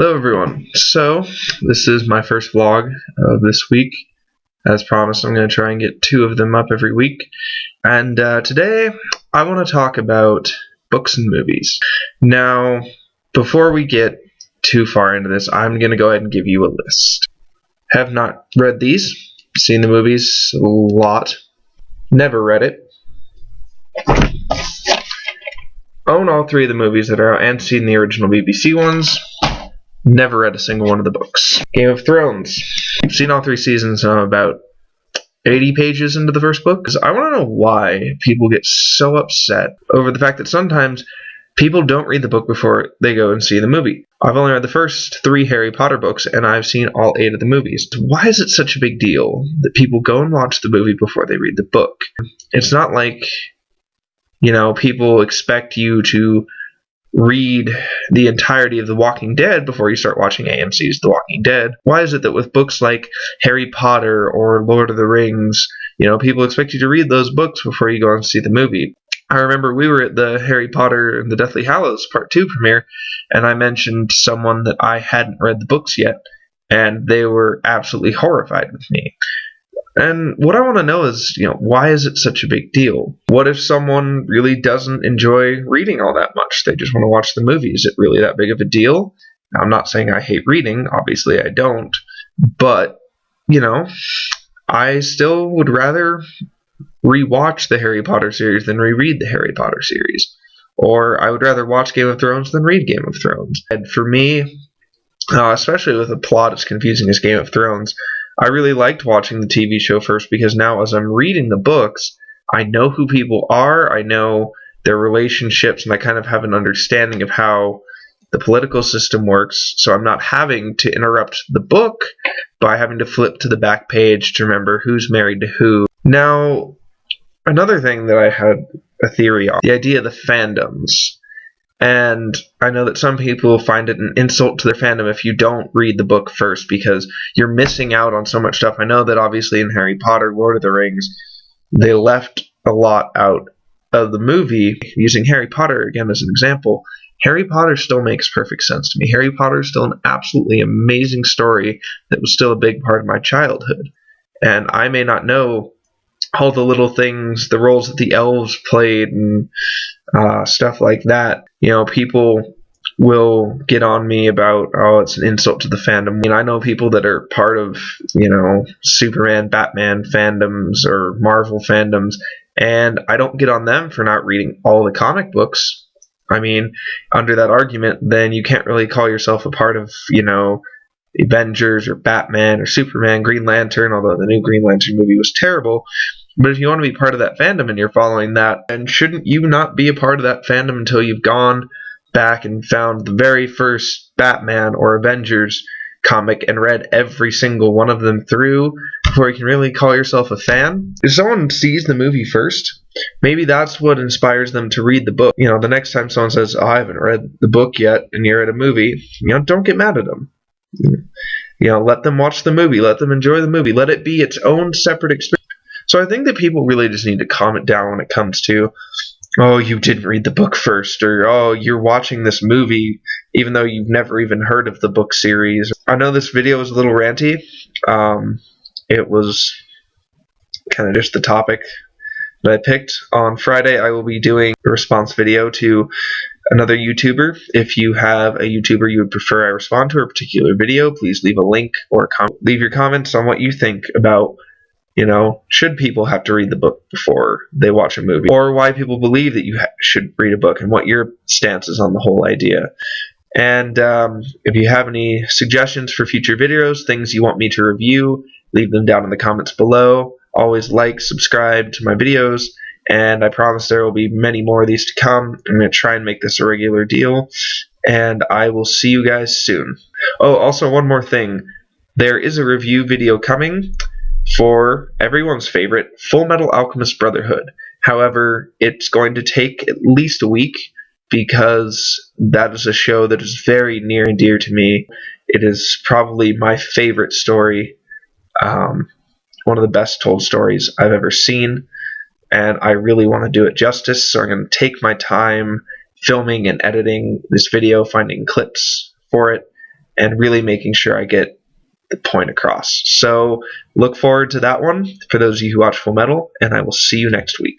Hello everyone. So, this is my first vlog of this week. As promised, I'm going to try and get 2 of them up every week. And today, I want to talk about books and movies. Now, before we get too far into this, I'm going to go ahead and give you a list. Have not read these, seen the movies a lot, never read it. Own all 3 of the movies that are out and seen the original BBC ones. Never read a single one of the books. Game of Thrones. I've seen all 3 seasons. I'm about 80 pages into the first book. Because I want to know why people get so upset over the fact that sometimes people don't read the book before they go and see the movie. I've only read the first 3 Harry Potter books, and I've seen all 8 of the movies. Why is it such a big deal that people go and watch the movie before they read the book? It's not like, people expect you to read the entirety of The Walking Dead before you start watching AMC's The Walking Dead. Why is it that with books like Harry Potter or Lord of the Rings, people expect you to read those books before you go and see the movie? I remember we were at the Harry Potter and the Deathly Hallows Part 2 premiere, and I mentioned to someone that I hadn't read the books yet, and they were absolutely horrified with me. And what I want to know is, why is it such a big deal? What if someone really doesn't enjoy reading all that much? They just want to watch the movie. Is it really that big of a deal? I'm not saying I hate reading. Obviously, I don't. But, I still would rather rewatch the Harry Potter series than reread the Harry Potter series. Or I would rather watch Game of Thrones than read Game of Thrones. And for me, especially with a plot as confusing as Game of Thrones, I really liked watching the TV show first because now as I'm reading the books, I know who people are, I know their relationships, and I kind of have an understanding of how the political system works, so I'm not having to interrupt the book by having to flip to the back page to remember who's married to who. Now, another thing that I had a theory on, the idea of the fandoms. And I know that some people find it an insult to their fandom if you don't read the book first because you're missing out on so much stuff. I know that obviously in Harry Potter, Lord of the Rings, they left a lot out of the movie. Using Harry Potter again as an example, Harry Potter still makes perfect sense to me. Harry Potter is still an absolutely amazing story that was still a big part of my childhood. And I may not know all the little things, the roles that the elves played and stuff like that. People will get on me about, it's an insult to the fandom. I know people that are part of, Superman, Batman fandoms or Marvel fandoms, and I don't get on them for not reading all the comic books. Under that argument, then you can't really call yourself a part of, Avengers or Batman or Superman, Green Lantern, although the new Green Lantern movie was terrible. But if you want to be part of that fandom and you're following that, then shouldn't you not be a part of that fandom until you've gone back and found the very first Batman or Avengers comic and read every single one of them through before you can really call yourself a fan? If someone sees the movie first, maybe that's what inspires them to read the book. The next time someone says, I haven't read the book yet, and you're at a movie, don't get mad at them. Let them watch the movie. Let them enjoy the movie. Let it be its own separate experience. So I think that people really just need to calm it down when it comes to, you didn't read the book first, or, you're watching this movie even though you've never even heard of the book series. I know this video is a little ranty. It was kind of just the topic that I picked. On Friday, I will be doing a response video to another YouTuber. If you have a YouTuber you would prefer I respond to a particular video, please leave a link or leave your comments on what you think about should people have to read the book before they watch a movie? Or why people believe that you should read a book and what your stance is on the whole idea. And if you have any suggestions for future videos, things you want me to review, leave them down in the comments below. Always like, subscribe to my videos, and I promise there will be many more of these to come. I'm going to try and make this a regular deal, and I will see you guys soon. Oh, also one more thing. There is a review video coming for everyone's favorite, Full Metal Alchemist Brotherhood. However, it's going to take at least a week because that is a show that is very near and dear to me. It is probably my favorite story, one of the best told stories I've ever seen, and I really want to do it justice, so I'm going to take my time filming and editing this video, finding clips for it, and really making sure I get the point across. So look forward to that one for those of you who watch Full Metal, and I will see you next week.